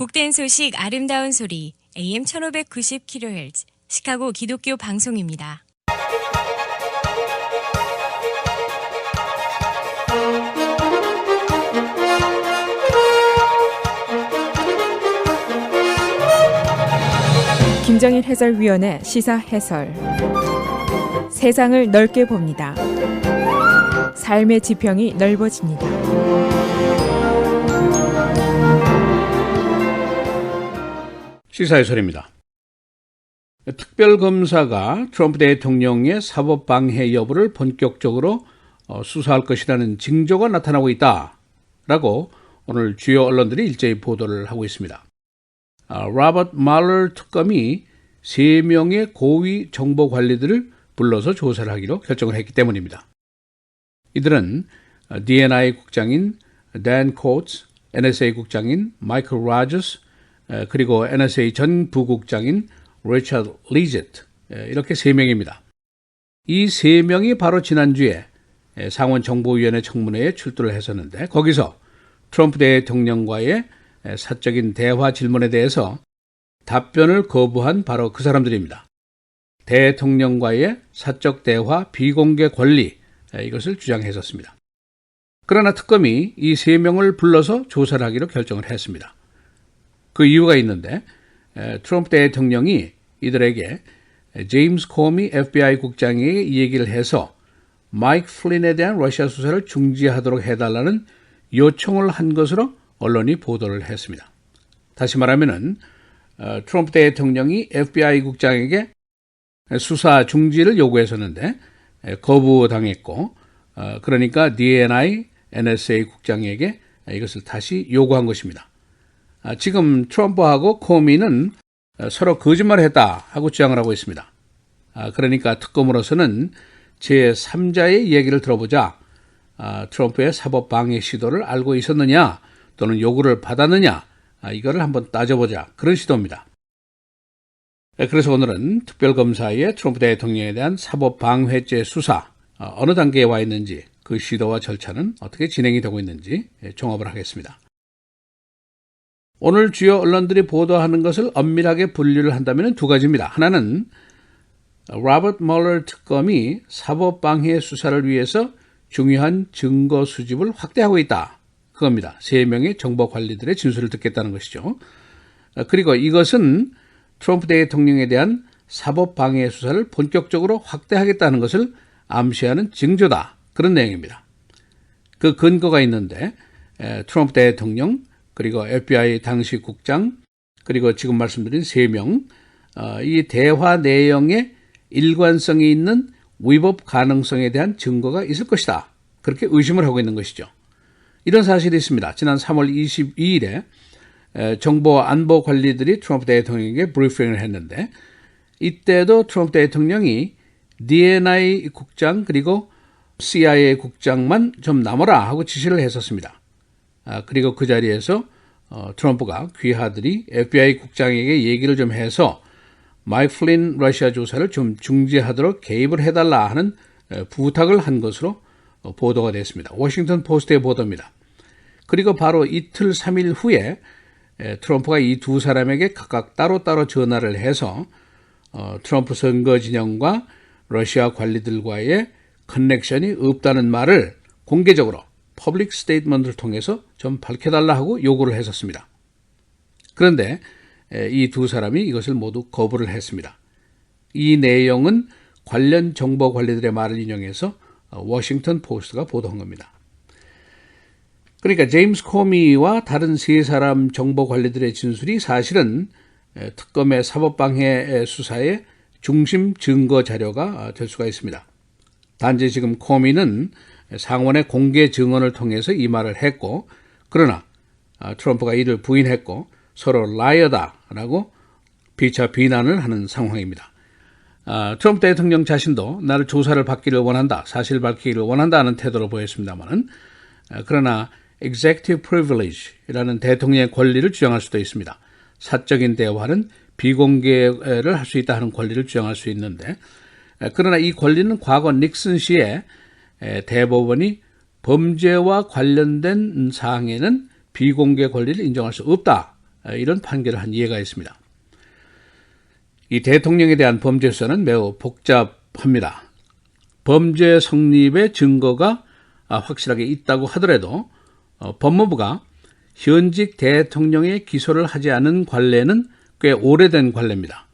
복된 소식 아름다운 소리 AM 1590kHz 시카고 기독교 방송입니다. 김정일 해설위원의 시사 해설. 세상을 넓게 봅니다. 삶의 지평이 넓어집니다. 시사해설입니다. 특별검사가 트럼프 대통령의 사법방해 여부를 본격적으로 수사할 것이라는 징조가 나타나고 있다라고 오늘 주요 언론들이 일제히 보도를 하고 있습니다. 로버트 말러 특검이 3명의 고위 정보관리들을 불러서 조사를 하기로 결정을 했기 때문입니다. 이들은 DNI 국장인 댄 코츠, NSA 국장인 마이클 로저스, 그리고 NSA 전 부국장인 리처드 리제트, 이렇게 3명입니다. 이 3명이 바로 지난주에 상원정보위원회 청문회에 출두를 했었는데 거기서 트럼프 대통령과의 사적인 대화 질문에 대해서 답변을 거부한 바로 그 사람들입니다. 대통령과의 사적 대화 비공개 권리, 이것을 주장했었습니다. 그러나 특검이 이 3명을 불러서 조사를 하기로 결정을 했습니다. 그 이유가 있는데 트럼프 대통령이 이들에게 제임스 코미 FBI 국장에게 이 얘기를 해서 마이크 플린에 대한 러시아 수사를 중지하도록 해달라는 요청을 한 것으로 언론이 보도를 했습니다. 다시 말하면은 트럼프 대통령이 FBI 국장에게 수사 중지를 요구했었는데 거부당했고, 그러니까 DNI, NSA 국장에게 이것을 다시 요구한 것입니다. 지금 트럼프하고 코미는 서로 거짓말을 했다 하고 주장을 하고 있습니다. 그러니까 특검으로서는 제3자의 얘기를 들어보자, 트럼프의 사법방해 시도를 알고 있었느냐 또는 요구를 받았느냐, 이거를 한번 따져보자, 그런 시도입니다. 그래서 오늘은 특별검사의 트럼프 대통령에 대한 사법방해죄 수사 어느 단계에 와 있는지, 그 시도와 절차는 어떻게 진행이 되고 있는지 종합을 하겠습니다. 오늘 주요 언론들이 보도하는 것을 엄밀하게 분류를 한다면 두 가지입니다. 하나는 로버트 멀러 특검이 사법방해 수사를 위해서 중요한 증거 수집을 확대하고 있다, 그겁니다. 3명의 정보관리들의 진술을 듣겠다는 것이죠. 그리고 이것은 트럼프 대통령에 대한 사법방해 수사를 본격적으로 확대하겠다는 것을 암시하는 징조다, 그런 내용입니다. 그 근거가 있는데 트럼프 대통령, 그리고 FBI 당시 국장, 그리고 지금 말씀드린 3명, 이 대화 내용에 일관성이 있는 위법 가능성에 대한 증거가 있을 것이다, 그렇게 의심을 하고 있는 것이죠. 이런 사실이 있습니다. 지난 3월 22일에 정보 안보 관리들이 트럼프 대통령에게 브리핑을 했는데, 이때도 트럼프 대통령이 DNI 국장 그리고 CIA 국장만 좀 남아라 하고 지시를 했었습니다. 그리고 그 자리에서 트럼프가 귀하들이 FBI 국장에게 얘기를 좀 해서 마이크 플린 러시아 조사를 좀 중지하도록 개입을 해달라 하는 부탁을 한 것으로 보도가 됐습니다. 워싱턴 포스트의 보도입니다. 그리고 바로 이틀 3일 후에 트럼프가 이 두 사람에게 각각 따로따로 전화를 해서 트럼프 선거 진영과 러시아 관리들과의 커넥션이 없다는 말을 공개적으로 퍼블릭 스테이트먼트를 통해서 좀 밝혀달라 하고 요구를 했었습니다. 그런데 이 두 사람이 이것을 모두 거부를 했습니다. 이 내용은 관련 정보 관리들의 말을 인용해서 워싱턴 포스트가 보도한 겁니다. 그러니까 제임스 코미와 다른 3사람 정보 관리들의 진술이 사실은 특검의 사법방해 수사의 중심 증거 자료가 될 수가 있습니다. 단지 지금 코미는 상원의 공개 증언을 통해서 이 말을 했고, 그러나 트럼프가 이를 부인했고 서로 라이어다라고 피차 비난을 하는 상황입니다. 트럼프 대통령 자신도 나를 조사를 받기를 원한다, 사실 밝히기를 원한다 하는 태도를 보였습니다만, 그러나 executive privilege라는 대통령의 권리를 주장할 수도 있습니다. 사적인 대화는 비공개를 할 수 있다 하는 권리를 주장할 수 있는데, 그러나 이 권리는 과거 닉슨 시에 대법원이 범죄와 관련된 사항에는 비공개 권리를 인정할 수 없다, 이런 판결을 한 예가 있습니다. 이 대통령에 대한 범죄 수사는 매우 복잡합니다. 범죄 성립의 증거가 확실하게 있다고 하더라도 법무부가 현직 대통령의 기소를 하지 않은 관례는 꽤 오래된 관례입니다.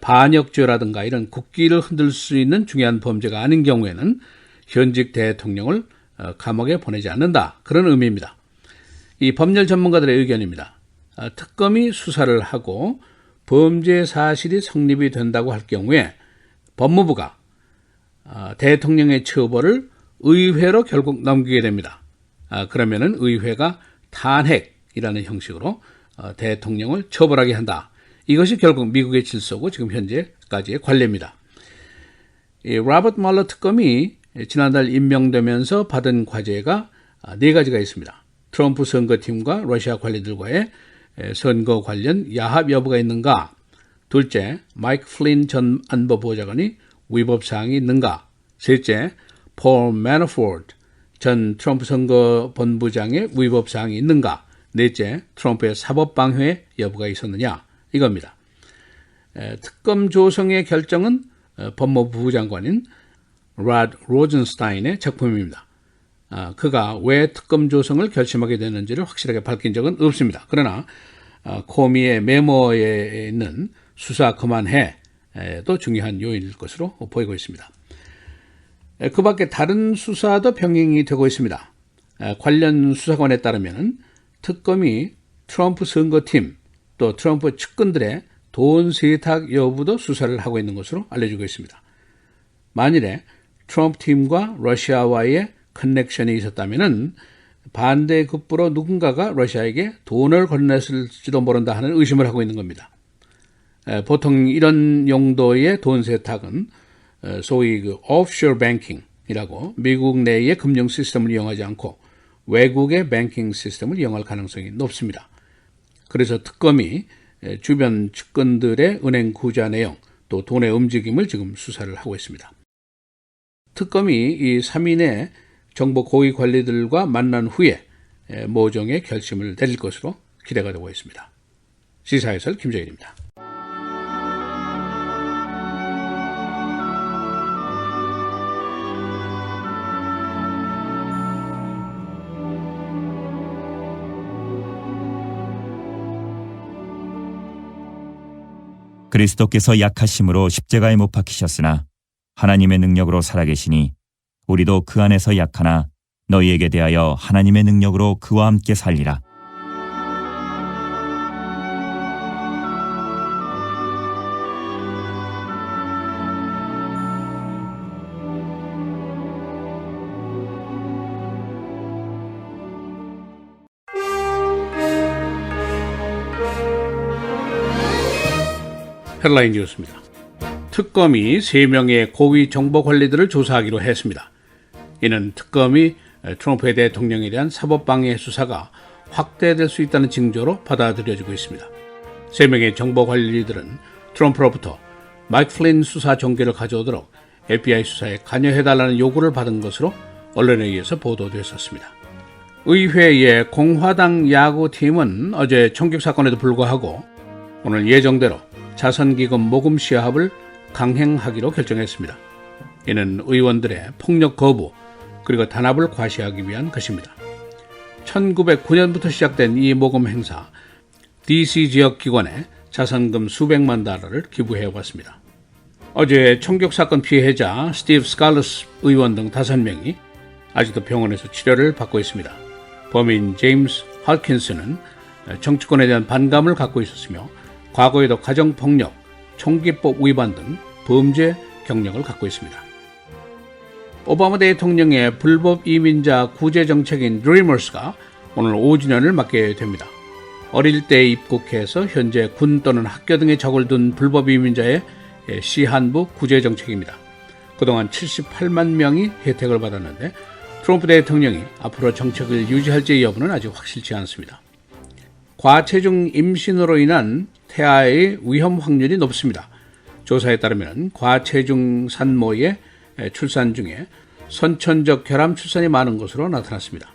반역죄라든가 이런 국기를 흔들 수 있는 중요한 범죄가 아닌 경우에는 현직 대통령을 감옥에 보내지 않는다. 그런 의미입니다. 이 법률 전문가들의 의견입니다. 특검이 수사를 하고 범죄 사실이 성립이 된다고 할 경우에 법무부가 대통령의 처벌을 의회로 결국 넘기게 됩니다. 그러면은 의회가 탄핵이라는 형식으로 대통령을 처벌하게 한다. 이것이 결국 미국의 질서고 지금 현재까지의 관례입니다. 이 로버트 멀러 특검이 지난달 임명되면서 받은 과제가 4가지가 있습니다. 트럼프 선거팀과 러시아 관리들과의 선거 관련 야합 여부가 있는가? 둘째, 마이크 플린 전 안보보좌관이 위법 사항이 있는가? 셋째, 폴 매너포트 전 트럼프 선거본부장의 위법 사항이 있는가? 넷째, 트럼프의 사법 방해 여부가 있었느냐? 이겁니다. 특검 조성의 결정은 법무부 장관인 로드 로젠스타인의 작품입니다. 그가 왜 특검 조성을 결심하게 됐는지를 확실하게 밝힌 적은 없습니다. 그러나 코미의 메모에 있는 수사 그만해도 중요한 요인일 것으로 보이고 있습니다. 그 밖에 다른 수사도 병행이 되고 있습니다. 관련 수사관에 따르면 특검이 트럼프 선거팀 또 트럼프 측근들의 돈 세탁 여부도 수사를 하고 있는 것으로 알려지고 있습니다. 만일에 트럼프 팀과 러시아와의 커넥션이 있었다면 반대급부로 누군가가 러시아에게 돈을 건넸을지도 모른다 하는 의심을 하고 있는 겁니다. 보통 이런 용도의 돈 세탁은 소위 오프쇼어 뱅킹이라고 미국 내의 금융 시스템을 이용하지 않고 외국의 뱅킹 시스템을 이용할 가능성이 높습니다. 그래서 특검이 주변 측근들의 은행 구자 내용 또 돈의 움직임을 지금 수사를 하고 있습니다. 특검이 이 3인의 정보 고위 관리들과 만난 후에 모종의 결심을 내릴 것으로 기대가 되고 있습니다. 시사해설 김정일입니다. 그리스도께서 약하심으로 십자가에 못 박히셨으나 하나님의 능력으로 살아계시니 우리도 그 안에서 약하나 너희에게 대하여 하나님의 능력으로 그와 함께 살리라. 헤드라인 뉴스입니다. 특검이 3명의 고위 정보 관리들을 조사하기로 했습니다. 이는 특검이 트럼프 대통령에 대한 사법방해 수사가 확대될 수 있다는 징조로 받아들여지고 있습니다. 3명의 정보 관리들은 트럼프로부터 마이크 플린 수사 종결을 가져오도록 FBI 수사에 관여해달라는 요구를 받은 것으로 언론에 의해서 보도됐었습니다. 의회의 공화당 야구팀은 어제 총격 사건에도 불구하고 오늘 예정대로 자선기금 모금 시합을 강행하기로 결정했습니다. 이는 의원들의 폭력 거부 그리고 단합을 과시하기 위한 것입니다. 1909년부터 시작된 이 모금 행사, DC 지역 기관에 자선금 수백만 달러를 기부해왔습니다. 어제 총격 사건 피해자 스티브 스칼러스 의원 등 5명이 아직도 병원에서 치료를 받고 있습니다. 범인 제임스 할킨스는 정치권에 대한 반감을 갖고 있었으며 과거에도 가정폭력, 총기법 위반 등 범죄 경력을 갖고 있습니다. 오바마 대통령의 불법 이민자 구제 정책인 드리머스가 오늘 5주년을 맞게 됩니다. 어릴 때 입국해서 현재 군 또는 학교 등에 적을 둔 불법 이민자의 시한부 구제 정책입니다. 그동안 78만 명이 혜택을 받았는데 트럼프 대통령이 앞으로 정책을 유지할지 여부는 아직 확실치 않습니다. 과체중 임신으로 인한 태아의 위험 확률이 높습니다. 조사에 따르면 과체중 산모의 출산 중에 선천적 결함 출산이 많은 것으로 나타났습니다.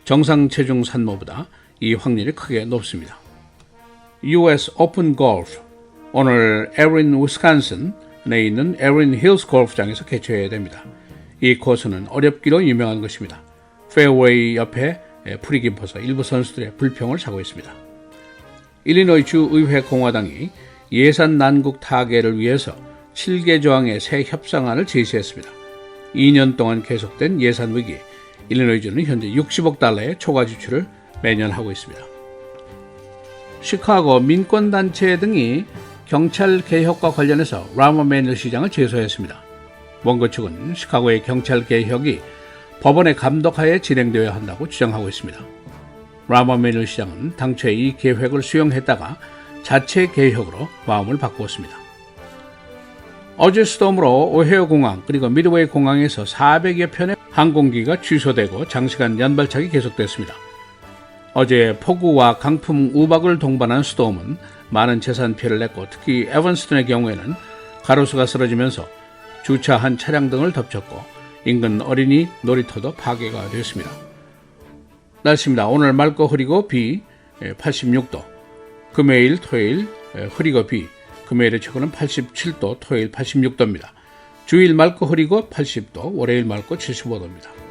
정상 체중 산모보다 이 확률이 크게 높습니다. US 오픈 골프 오늘 에린 위스콘신에 있는 에린 힐스 골프장에서 개최해야 됩니다. 이 코스는 어렵기로 유명한 것입니다. 페어웨이 옆에 풀이 깊어서 일부 선수들의 불평을 사고 있습니다. 일리노이 주 의회 공화당이 예산 난국 타개를 위해서 7개 조항의 새 협상안을 제시했습니다. 2년 동안 계속된 예산 위기, 일리노이주는 현재 60억 달러의 초과 지출을 매년 하고 있습니다. 시카고 민권단체 등이 경찰 개혁과 관련해서 라머 매닐 시장을 제소했습니다. 원고 측은 시카고의 경찰 개혁이 법원의 감독하에 진행되어야 한다고 주장하고 있습니다. 라머 매닐 시장은 당초에 이 계획을 수용했다가 자체 개혁으로 마음을 바꾸었습니다. 어제 스톰으로 오헤어 공항 그리고 미드웨이 공항에서 400여 편의 항공기가 취소되고 장시간 연발착이 계속됐습니다. 어제 폭우와 강풍 우박을 동반한 스톰은 많은 재산 피해를 냈고 특히 에번스턴의 경우에는 가로수가 쓰러지면서 주차한 차량 등을 덮쳤고 인근 어린이 놀이터도 파괴가 되었습니다. 날씨입니다. 오늘 맑고 흐리고 비 86도, 금요일 토요일 흐리고 비, 금요일의 최고는 87도, 토요일 86도입니다. 주일 맑고 흐리고 80도, 월요일 맑고 75도입니다.